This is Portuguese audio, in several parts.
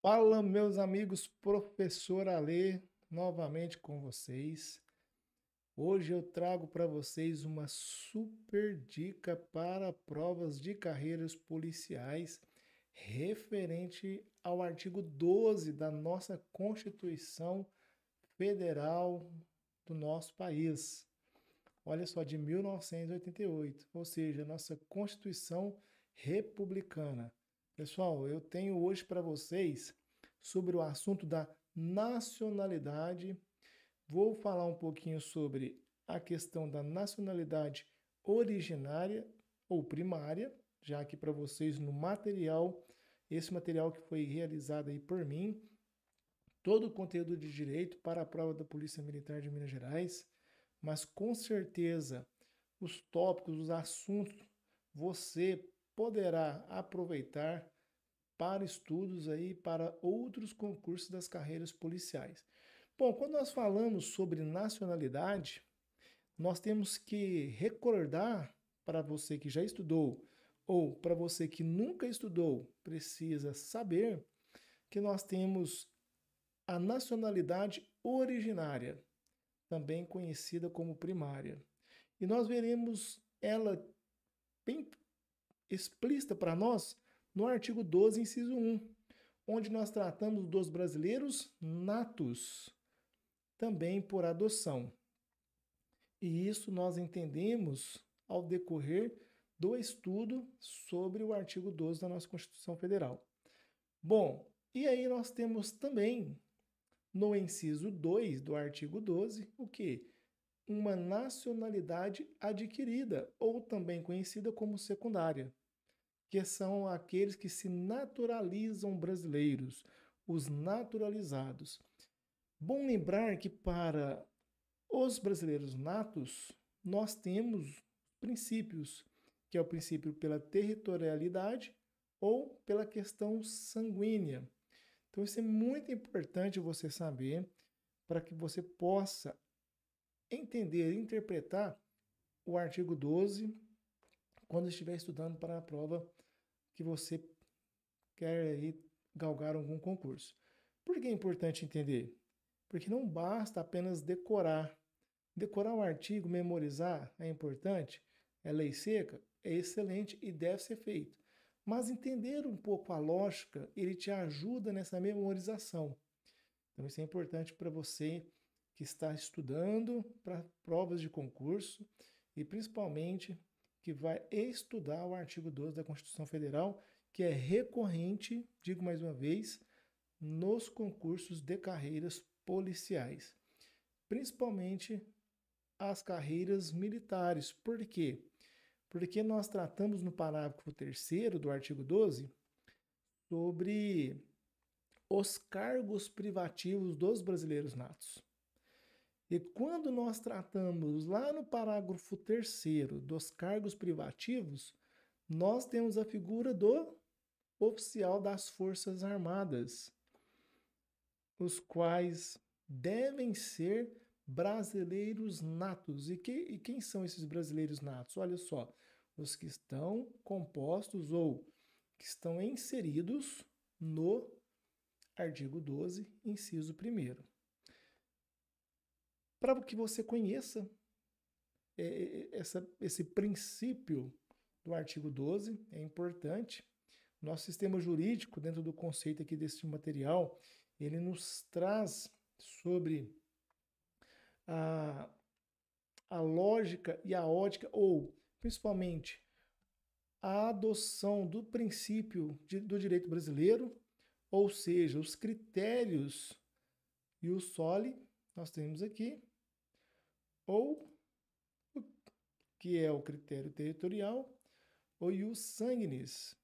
Fala, meus amigos, professor Alê, novamente com vocês. Hoje eu trago para vocês uma super dica para provas de carreiras policiais referente ao artigo 12 da nossa Constituição Federal do nosso país. Olha só, de 1988, ou seja, nossa Constituição Republicana. Pessoal, eu tenho hoje para vocês sobre o assunto da nacionalidade. Vou falar um pouquinho sobre a questão da nacionalidade originária ou primária, já aqui para vocês no material, esse material que foi realizado aí por mim, todo o conteúdo de direito para a prova da Polícia Militar de Minas Gerais, mas com certeza os tópicos, os assuntos, você poderá aproveitar para estudos aí para outros concursos das carreiras policiais. Bom, quando nós falamos sobre nacionalidade, nós temos que recordar para você que já estudou ou para você que nunca estudou, precisa saber que nós temos a nacionalidade originária, também conhecida como primária. E nós veremos ela bem explícita para nós no artigo 12, inciso 1, onde nós tratamos dos brasileiros natos, também por adoção. E isso nós entendemos ao decorrer do estudo sobre o artigo 12 da nossa Constituição Federal. Bom, e aí nós temos também no inciso 2 do artigo 12 o que? Uma nacionalidade adquirida, ou também conhecida como secundária, que são aqueles que se naturalizam brasileiros, os naturalizados. Bom lembrar que para os brasileiros natos, nós temos princípios, que é o princípio pela territorialidade ou pela questão sanguínea. Então, isso é muito importante você saber para que você possa entender, interpretar o artigo 12 quando estiver estudando para a prova que você quer aí galgar algum concurso. Por que é importante entender? Porque não basta apenas decorar. Decorar um artigo, memorizar é importante, é lei seca, é excelente e deve ser feito. Mas entender um pouco a lógica, ele te ajuda nessa memorização. Então isso é importante para você que está estudando para provas de concurso e principalmente que vai estudar o artigo 12 da Constituição Federal, que é recorrente, digo mais uma vez, nos concursos de carreiras policiais, principalmente as carreiras militares. Por quê? Porque nós tratamos no parágrafo 3º do artigo 12 sobre os cargos privativos dos brasileiros natos. E quando nós tratamos lá no parágrafo 3º dos cargos privativos, nós temos a figura do oficial das Forças Armadas, os quais devem ser brasileiros natos. E quem são esses brasileiros natos? Olha só, os que estão compostos ou que estão inseridos no artigo 12, inciso 1º. Para que você conheça esse princípio do artigo 12, é importante. Nosso sistema jurídico, dentro do conceito aqui desse material, ele nos traz sobre a, a lógica e a ótica, ou principalmente a adoção do princípio do direito brasileiro, ou seja, os critérios e o soli, nós temos aqui, ou que é o critério territorial, ou ius sanguinis,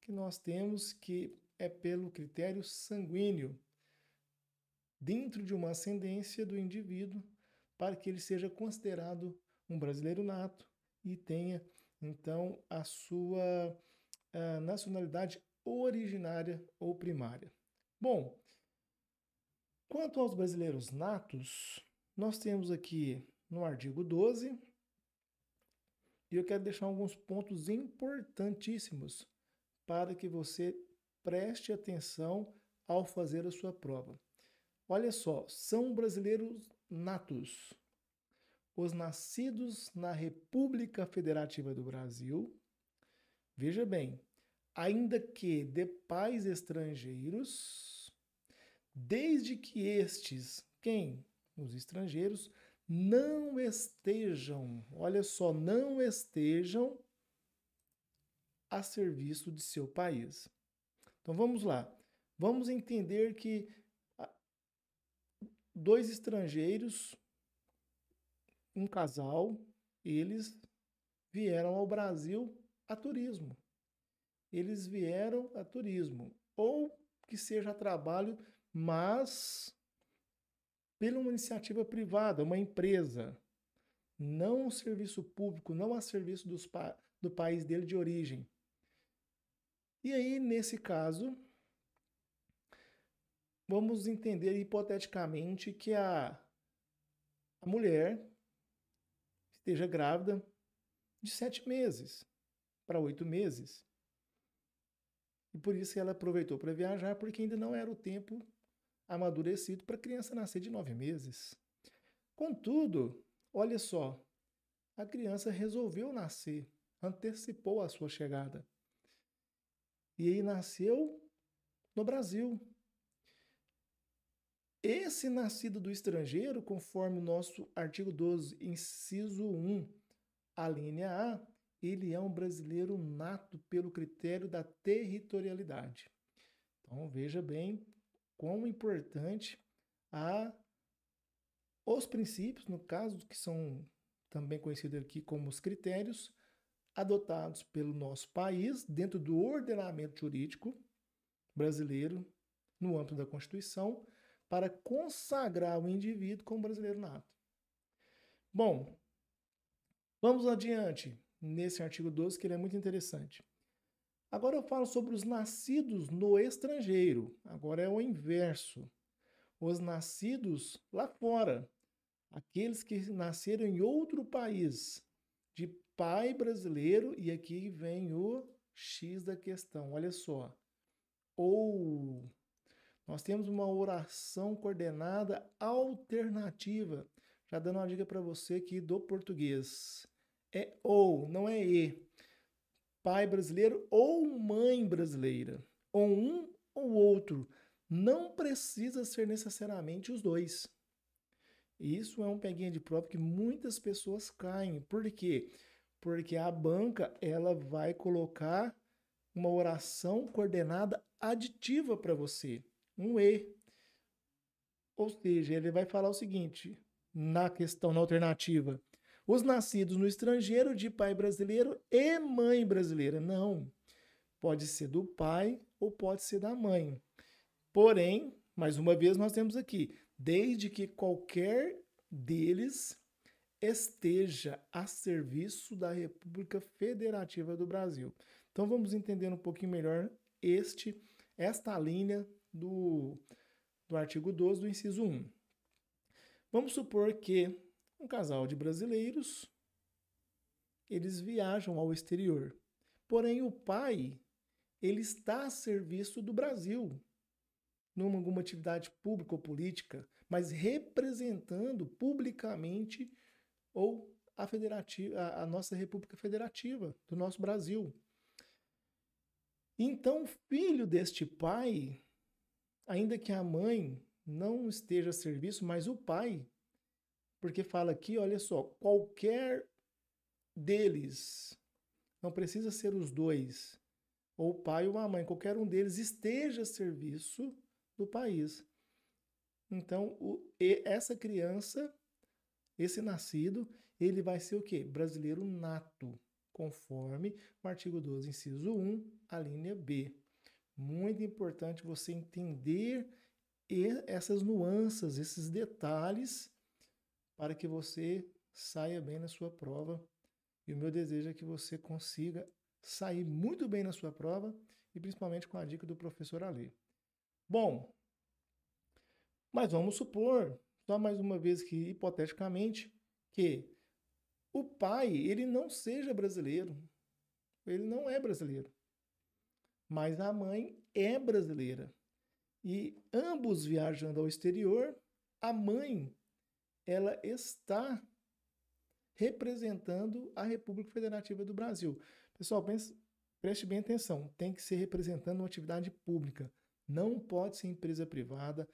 que nós temos que é pelo critério sanguíneo, dentro de uma ascendência do indivíduo, para que ele seja considerado um brasileiro nato e tenha, então, a sua nacionalidade originária ou primária. Bom, quanto aos brasileiros natos, nós temos aqui no artigo 12, e eu quero deixar alguns pontos importantíssimos para que você preste atenção ao fazer a sua prova. Olha só, são brasileiros natos, os nascidos na República Federativa do Brasil, veja bem, ainda que de pais estrangeiros, desde que estes, quem? Os estrangeiros, não estejam, olha só, não estejam a serviço de seu país. Então vamos lá, vamos entender que dois estrangeiros, um casal, eles vieram ao Brasil a turismo. Eles vieram a turismo, ou que seja a trabalho, mas pela uma iniciativa privada, uma empresa, não um serviço público, não a serviço do país dele de origem. E aí, nesse caso, vamos entender hipoteticamente que a mulher esteja grávida de 7 meses para 8 meses. E por isso ela aproveitou para viajar, porque ainda não era o tempo amadurecido para a criança nascer de 9 meses. Contudo, olha só, a criança resolveu nascer, antecipou a sua chegada. E aí nasceu no Brasil. Esse nascido do estrangeiro, conforme o nosso artigo 12, inciso 1, a linha A, ele é um brasileiro nato pelo critério da territorialidade. Então, veja bem quão importante os princípios, no caso, que são também conhecidos aqui como os critérios, adotados pelo nosso país, dentro do ordenamento jurídico brasileiro, no âmbito da Constituição, para consagrar o indivíduo como brasileiro nato. Bom, vamos adiante nesse artigo 12, que ele é muito interessante. Agora eu falo sobre os nascidos no estrangeiro. Agora é o inverso. Os nascidos lá fora. Aqueles que nasceram em outro país, de pai brasileiro, e aqui vem o X da questão, olha só. Ou nós temos uma oração coordenada alternativa, já dando uma dica para você aqui do português. É ou, não é e. Pai brasileiro ou mãe brasileira, ou um ou outro. Não precisa ser necessariamente os dois. Isso é um peguinha de prova que muitas pessoas caem. Por quê? Porque a banca ela vai colocar uma oração coordenada aditiva para você, um E. Ou seja, ele vai falar o seguinte, na questão, na alternativa, os nascidos no estrangeiro de pai brasileiro e mãe brasileira. Não, pode ser do pai ou pode ser da mãe. Porém, mais uma vez nós temos aqui, desde que qualquer deles esteja a serviço da República Federativa do Brasil. Então vamos entender um pouquinho melhor esta linha do artigo 12 do inciso 1. Vamos supor que um casal de brasileiros, eles viajam ao exterior. Porém, o pai, ele está a serviço do Brasil, numa alguma atividade pública ou política, mas representando publicamente ou a nossa República Federativa, do nosso Brasil. Então, o filho deste pai, ainda que a mãe não esteja a serviço, mas o pai, porque fala aqui, olha só, qualquer deles, não precisa ser os dois, ou o pai ou a mãe, qualquer um deles esteja a serviço do país. Então, essa criança, esse nascido, ele vai ser o quê? Brasileiro nato, conforme o artigo 12, inciso 1, a linha B. Muito importante você entender essas nuances, esses detalhes, para que você saia bem na sua prova. E o meu desejo é que você consiga sair muito bem na sua prova, e principalmente com a dica do professor Alê. Bom, mas vamos supor, só mais uma vez que hipoteticamente, que o pai, ele não seja brasileiro. Ele não é brasileiro. mas a mãe é brasileira. E ambos viajando ao exterior, a mãe, ela está representando a República Federativa do Brasil. Pessoal, preste bem atenção, tem que ser representando uma atividade pública, não pode ser empresa privada,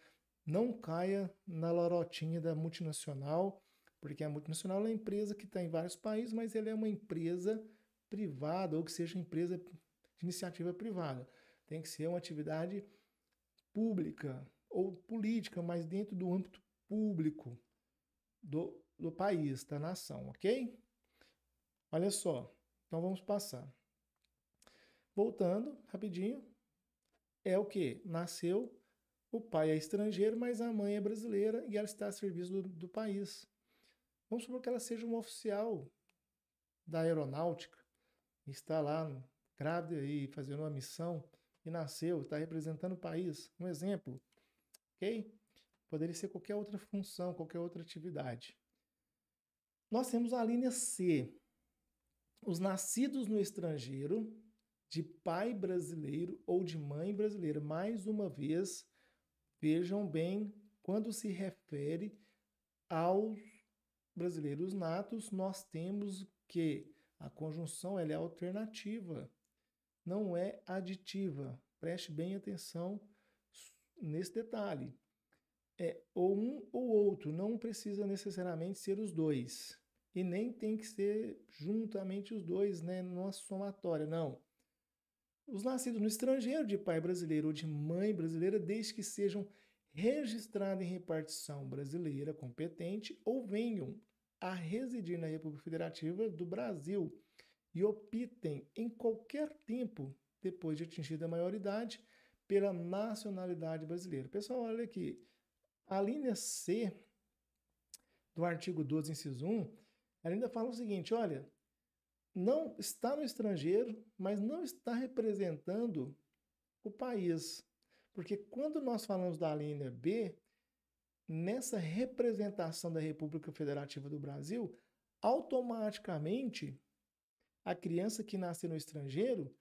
não caia na lorotinha da multinacional, porque a multinacional é uma empresa que está em vários países, mas ela é uma empresa privada, ou que seja empresa de iniciativa privada. Tem que ser uma atividade pública ou política, mas dentro do âmbito público do país, da nação, ok? Olha só, então vamos passar. Voltando rapidinho, é o que? Nasceu, o pai é estrangeiro, mas a mãe é brasileira e ela está a serviço do país. Vamos supor que ela seja uma oficial da aeronáutica, está lá grávida e fazendo uma missão, e nasceu, está representando o país. Um exemplo, ok? Poderia ser qualquer outra função, qualquer outra atividade. Nós temos a linha C. Os nascidos no estrangeiro, de pai brasileiro ou de mãe brasileira. Mais uma vez, vejam bem, quando se refere aos brasileiros natos, nós temos que a conjunção ela é alternativa, não é aditiva. Preste bem atenção nesse detalhe. É ou um ou outro, não precisa necessariamente ser os dois. E nem tem que ser juntamente os dois, né, numa somatória, não. Os nascidos no estrangeiro de pai brasileiro ou de mãe brasileira, desde que sejam registrados em repartição brasileira competente ou venham a residir na República Federativa do Brasil e optem em qualquer tempo, depois de atingida a maioridade, pela nacionalidade brasileira. Pessoal, olha aqui, a linha C do artigo 12, inciso 1, ela ainda fala o seguinte, olha, não está no estrangeiro, mas não está representando o país. Porque quando nós falamos da linha B, nessa representação da República Federativa do Brasil, automaticamente a criança que nasce no estrangeiro,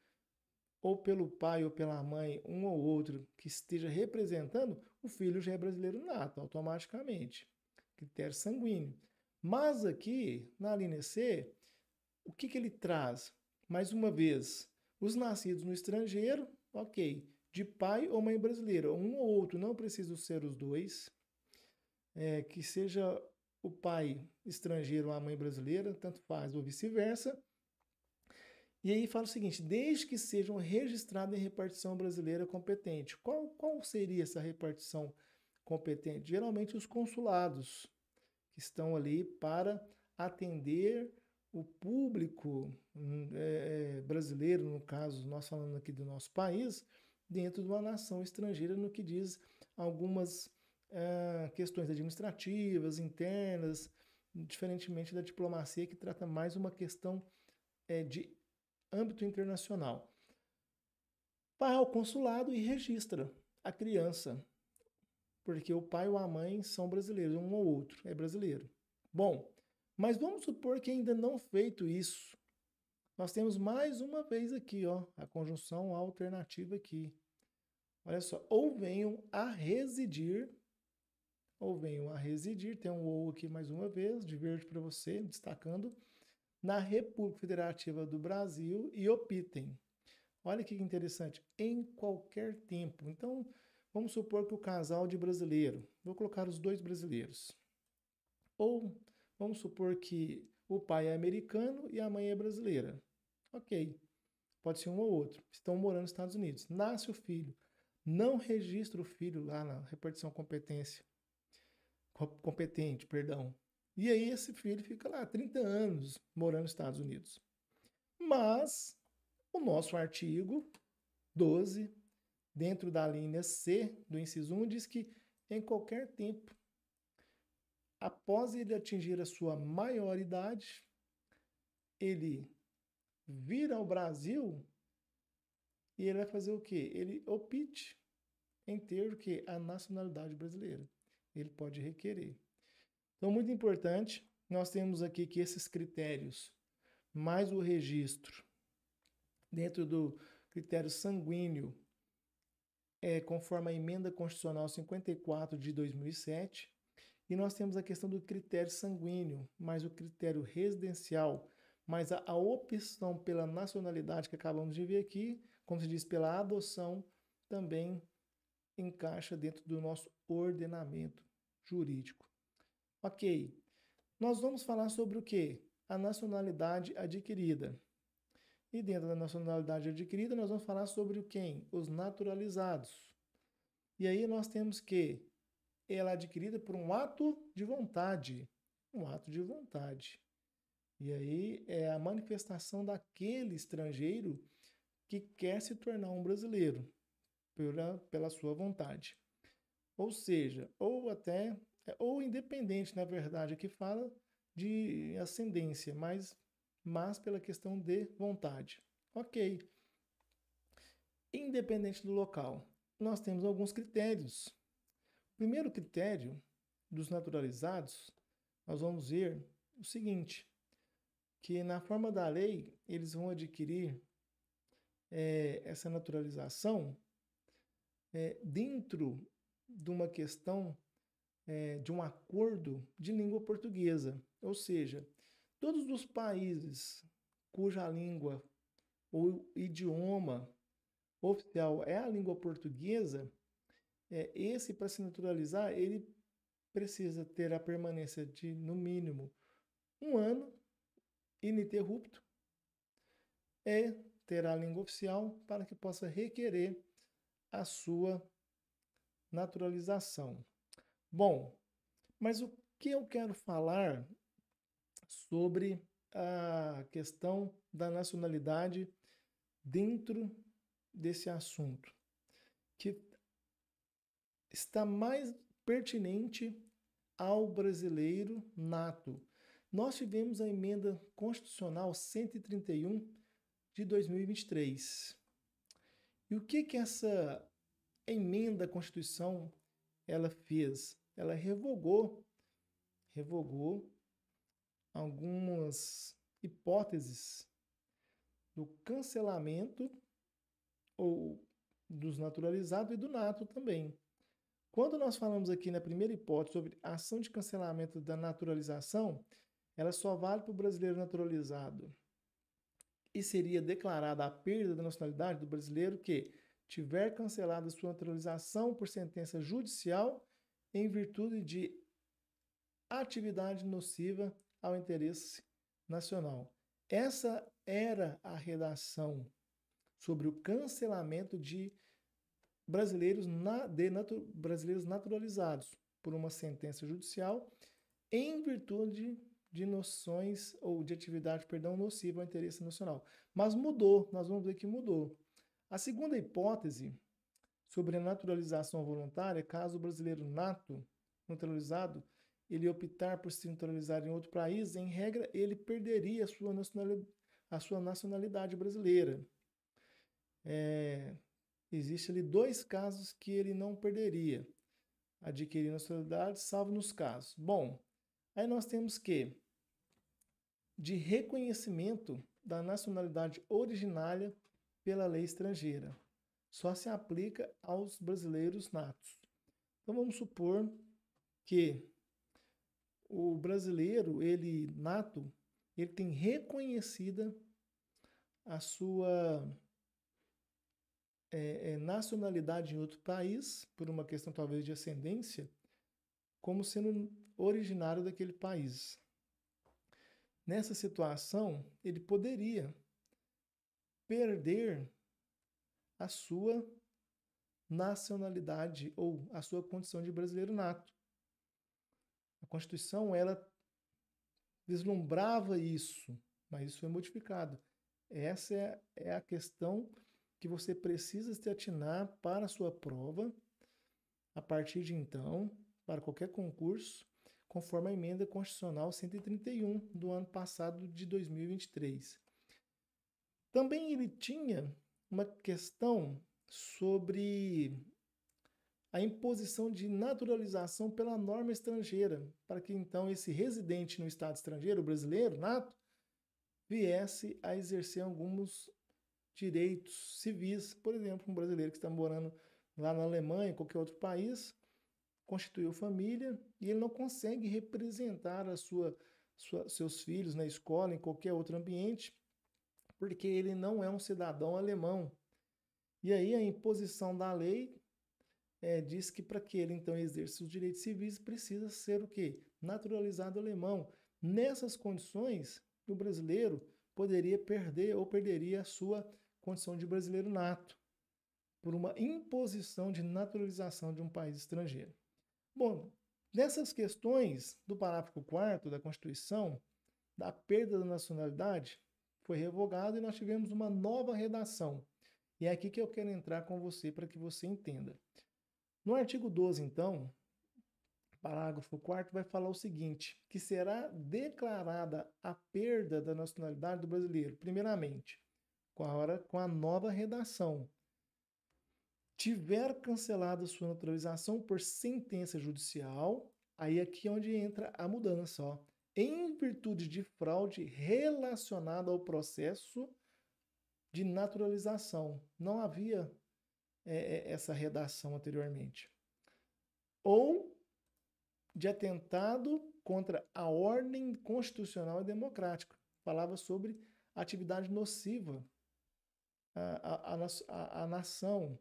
ou pelo pai ou pela mãe, um ou outro que esteja representando, o filho já é brasileiro nato, automaticamente. Critério sanguíneo. Mas aqui, na linha C, o que ele traz? Mais uma vez, os nascidos no estrangeiro, ok, de pai ou mãe brasileira, um ou outro, não precisa ser os dois, que seja o pai estrangeiro ou a mãe brasileira, tanto faz, ou vice-versa. E aí fala o seguinte, desde que sejam registrados em repartição brasileira competente. Qual seria essa repartição competente? Geralmente os consulados, que estão ali para atender o público brasileiro, no caso, nós falando aqui do nosso país, dentro de uma nação estrangeira, no que diz algumas questões administrativas, internas, diferentemente da diplomacia, que trata mais uma questão de âmbito internacional. Vai ao consulado e registra a criança, porque o pai ou a mãe são brasileiros, um ou outro é brasileiro. Bom, mas vamos supor que ainda não feito isso. Nós temos mais uma vez aqui, ó, a conjunção alternativa aqui. Olha só, ou venham a residir, tem um ou aqui mais uma vez, de verde para você, destacando, na República Federativa do Brasil e optem. Olha que interessante, em qualquer tempo. Então, vamos supor que o casal de brasileiro, vou colocar os dois brasileiros. Ou vamos supor que o pai é americano e a mãe é brasileira. Ok, pode ser um ou outro. Estão morando nos Estados Unidos. Nasce o filho. Não registra o filho lá na repartição competente. E aí esse filho fica lá 30 anos morando nos Estados Unidos. Mas o nosso artigo 12, dentro da linha C do inciso 1, diz que em qualquer tempo, após ele atingir a sua maioridade, ele vir ao Brasil e ele vai fazer o quê? Ele opte em ter o quê? A nacionalidade brasileira. Ele pode requerer. Então, muito importante, nós temos aqui que esses critérios, mais o registro, dentro do critério sanguíneo, conforme a emenda constitucional 54 de 2007, e nós temos a questão do critério sanguíneo, mais o critério residencial, mais a opção pela nacionalidade que acabamos de ver aqui, como se diz, pela adoção, também encaixa dentro do nosso ordenamento jurídico. Ok, nós vamos falar sobre o quê? A nacionalidade adquirida. E dentro da nacionalidade adquirida, nós vamos falar sobre o quem? Os naturalizados. E aí nós temos que ela é adquirida por um ato de vontade. Um ato de vontade. E aí é a manifestação daquele estrangeiro que quer se tornar um brasileiro pela sua vontade. Ou seja, ou independente, na verdade, que fala de ascendência, mas pela questão de vontade. Ok. Independente do local, nós temos alguns critérios. O primeiro critério dos naturalizados, nós vamos ver o seguinte, que na forma da lei, eles vão adquirir essa naturalização dentro de uma questão de um acordo de língua portuguesa. Ou seja, todos os países cuja língua ou idioma oficial é a língua portuguesa, esse, para se naturalizar, ele precisa ter a permanência de, no mínimo, 1 ano ininterrupto, ter a língua oficial para que possa requerer a sua naturalização. Bom, mas o que eu quero falar sobre a questão da nacionalidade dentro desse assunto, que está mais pertinente ao brasileiro nato. Nós tivemos a emenda constitucional 131 de 2023. E o que essa emenda à Constituição ela fez? Ela revogou algumas hipóteses do cancelamento ou dos naturalizados e do nato também. Quando nós falamos aqui na primeira hipótese sobre ação de cancelamento da naturalização, ela só vale para o brasileiro naturalizado e seria declarada a perda da nacionalidade do brasileiro que tiver cancelada sua naturalização por sentença judicial em virtude de atividade nociva ao interesse nacional. Essa era a redação sobre o cancelamento de brasileiros naturalizados por uma sentença judicial em virtude de noções ou de atividade, nociva ao interesse nacional. Mas mudou, nós vamos ver que mudou. A segunda hipótese sobre a naturalização voluntária, caso o brasileiro naturalizado, ele optar por se naturalizar em outro país, em regra, ele perderia a sua nacionalidade brasileira. Existem ali 2 casos que ele não perderia. Adquirir nacionalidade, salvo nos casos. Bom, aí nós temos que de reconhecimento da nacionalidade originária pela lei estrangeira. Só se aplica aos brasileiros natos. Então vamos supor que o brasileiro, ele nato, ele tem reconhecida a sua nacionalidade em outro país, por uma questão talvez de ascendência, como sendo originário daquele país. Nessa situação, ele poderia perder a sua nacionalidade ou a sua condição de brasileiro nato. A Constituição, ela vislumbrava isso, mas isso foi modificado. Essa é a questão que você precisa se atinar para a sua prova, a partir de então, para qualquer concurso, conforme a emenda constitucional 131 do ano passado de 2023. Também ele tinha uma questão sobre a imposição de naturalização pela norma estrangeira, para que então esse residente no estado estrangeiro, o brasileiro nato, viesse a exercer alguns direitos civis. Por exemplo, um brasileiro que está morando lá na Alemanha, em qualquer outro país, constituiu família e ele não consegue representar seus filhos na escola, em qualquer outro ambiente, porque ele não é um cidadão alemão. E aí a imposição da lei diz que para que ele então exerça os direitos civis precisa ser o quê? Naturalizado alemão. Nessas condições, o brasileiro poderia perder ou perderia a sua condição de brasileiro nato por uma imposição de naturalização de um país estrangeiro. Bom, nessas questões do parágrafo 4º da Constituição, da perda da nacionalidade, foi revogado e nós tivemos uma nova redação. E é aqui que eu quero entrar com você para que você entenda. No artigo 12, então, parágrafo 4º vai falar o seguinte, que será declarada a perda da nacionalidade do brasileiro, primeiramente, com a nova redação. Tiver cancelada sua naturalização por sentença judicial, aí aqui é onde entra a mudança, ó, em virtude de fraude relacionada ao processo de naturalização. Não havia essa redação anteriormente. Ou de atentado contra a ordem constitucional e democrática. Falava sobre atividade nociva à nação,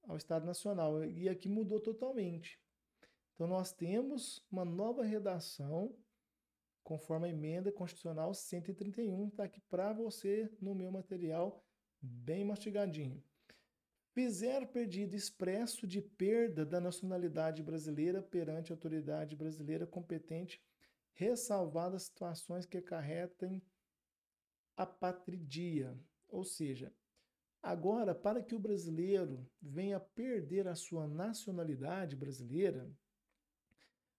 ao Estado Nacional. E aqui mudou totalmente. Então, nós temos uma nova redação, conforme a emenda constitucional 131, está aqui para você no meu material, bem mastigadinho. Fizer pedido expresso de perda da nacionalidade brasileira perante a autoridade brasileira competente, ressalvadas situações que acarretem apatridia. Ou seja, agora, para que o brasileiro venha perder a sua nacionalidade brasileira,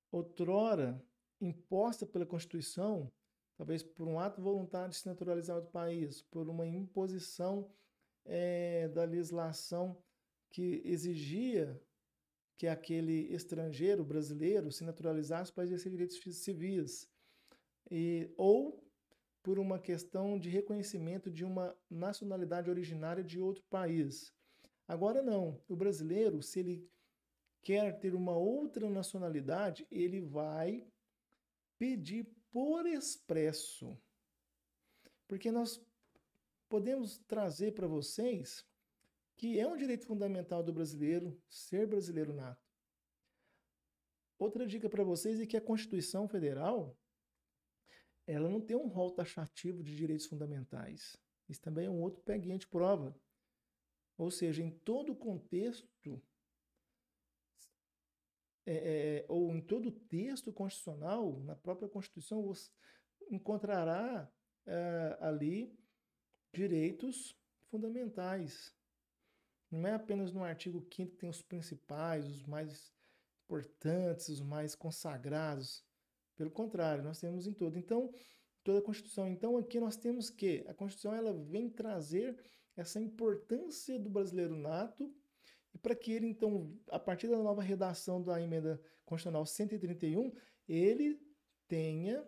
outrora imposta pela Constituição, talvez por um ato voluntário de se naturalizar do país, por uma imposição da legislação que exigia que aquele estrangeiro brasileiro se naturalizasse para exercer direitos civis, ou por uma questão de reconhecimento de uma nacionalidade originária de outro país. Agora não, o brasileiro, se ele quer ter uma outra nacionalidade, ele vai pedir por expresso. Porque nós podemos trazer para vocês que é um direito fundamental do brasileiro ser brasileiro nato. Outra dica para vocês é que a Constituição Federal, ela não tem um rol taxativo de direitos fundamentais. Isso também é um outro peguinha de prova. Ou seja, em todo contexto, ou em todo texto constitucional, na própria Constituição, você encontrará ali direitos fundamentais. Não é apenas no artigo 5º que tem os principais, os mais importantes, os mais consagrados. Pelo contrário, nós temos em todo. Então, toda a Constituição. Então, aqui nós temos que a Constituição ela vem trazer essa importância do brasileiro nato e para que ele, então, a partir da nova redação da emenda constitucional 131, ele tenha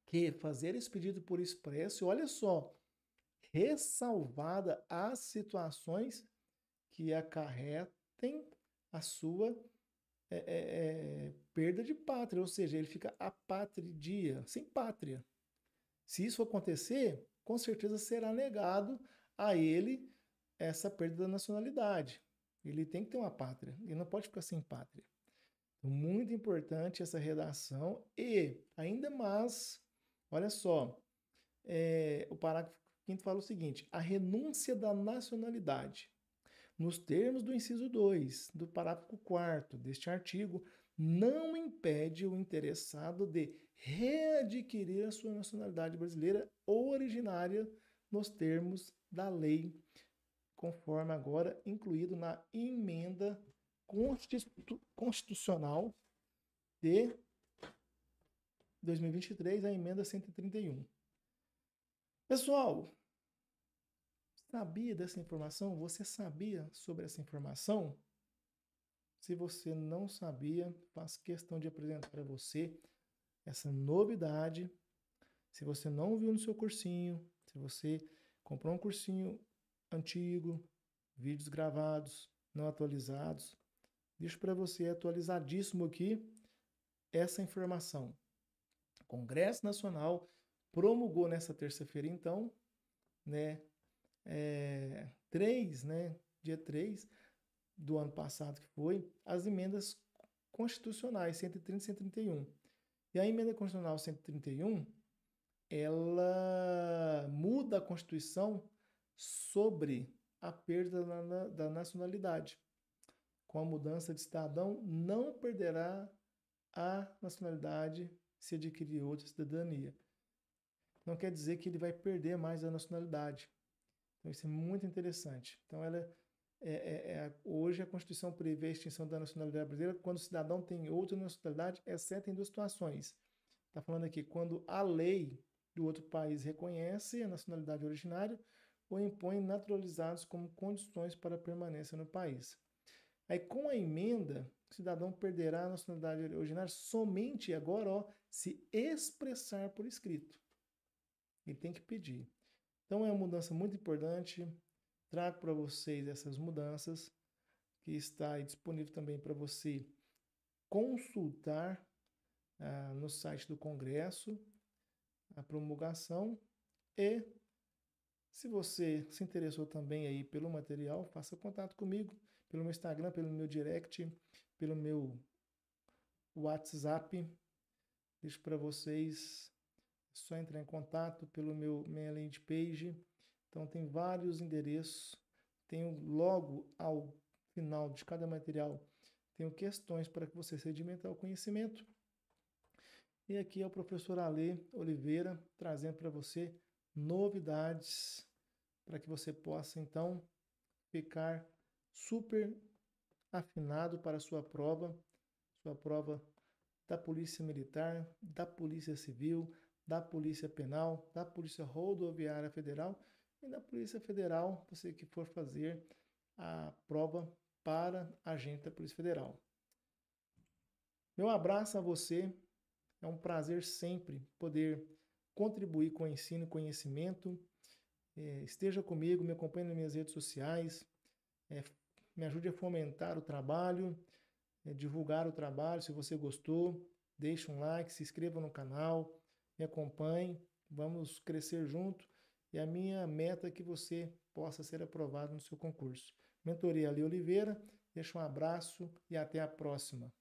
que fazer esse pedido por expresso. Olha só, ressalvada as situações que acarretem a sua perda de pátria, ou seja, ele fica apatridia, sem pátria. Se isso acontecer, com certeza será negado a ele essa perda da nacionalidade. Ele tem que ter uma pátria, ele não pode ficar sem pátria. Muito importante essa redação e, ainda mais, olha só, o parágrafo 5º fala o seguinte, a renúncia da nacionalidade, nos termos do inciso 2 do parágrafo 4º deste artigo, não impede o interessado de readquirir a sua nacionalidade brasileira ou originária nos termos da lei, conforme agora incluído na emenda constitucional de 2023, a emenda 131. Pessoal, sabia dessa informação? Você sabia sobre essa informação? Se você não sabia, faço questão de apresentar para você essa novidade. Se você não viu no seu cursinho, se você Comprou um cursinho antigo, vídeos gravados, não atualizados. Deixo para você atualizadíssimo aqui essa informação. O Congresso Nacional promulgou nessa terça-feira, então, né, dia 3 do ano passado, que foi, as emendas constitucionais 130 e 131. E a emenda constitucional 131, ela muda a Constituição sobre a perda da nacionalidade. Com a mudança de cidadão, não perderá a nacionalidade se adquirir outra cidadania. Não quer dizer que ele vai perder mais a nacionalidade. Então, isso é muito interessante. Então, hoje a Constituição prevê a extinção da nacionalidade brasileira quando o cidadão tem outra nacionalidade, exceto em duas situações. Está falando aqui, quando a lei do outro país reconhece a nacionalidade originária ou impõe naturalizados como condições para a permanência no país. Aí, com a emenda, o cidadão perderá a nacionalidade originária somente agora, se expressar por escrito. Ele tem que pedir. Então, é uma mudança muito importante. Trago para vocês essas mudanças, que está aí disponível também para você consultar no site do Congresso, a promulgação. E, se você se interessou também aí pelo material, faça contato comigo pelo meu Instagram, pelo meu direct, pelo meu WhatsApp. Deixo para vocês, é só entrar em contato pelo minha landing page. Então tem vários endereços. Tenho logo ao final de cada material, tenho questões para que você sedimentar o conhecimento. E aqui é o professor Alê Oliveira trazendo para você novidades para que você possa então ficar super afinado para a sua prova da Polícia Militar, da Polícia Civil, da Polícia Penal, da Polícia Rodoviária Federal e da Polícia Federal, você que for fazer a prova para agente da Polícia Federal. Meu abraço a você, é um prazer sempre poder contribuir com o ensino e conhecimento. Esteja comigo, me acompanhe nas minhas redes sociais, me ajude a fomentar o trabalho, divulgar o trabalho. Se você gostou, deixe um like, se inscreva no canal, me acompanhe, vamos crescer junto. E a minha meta é que você possa ser aprovado no seu concurso. Mentoria Alê Oliveira, deixa um abraço e até a próxima.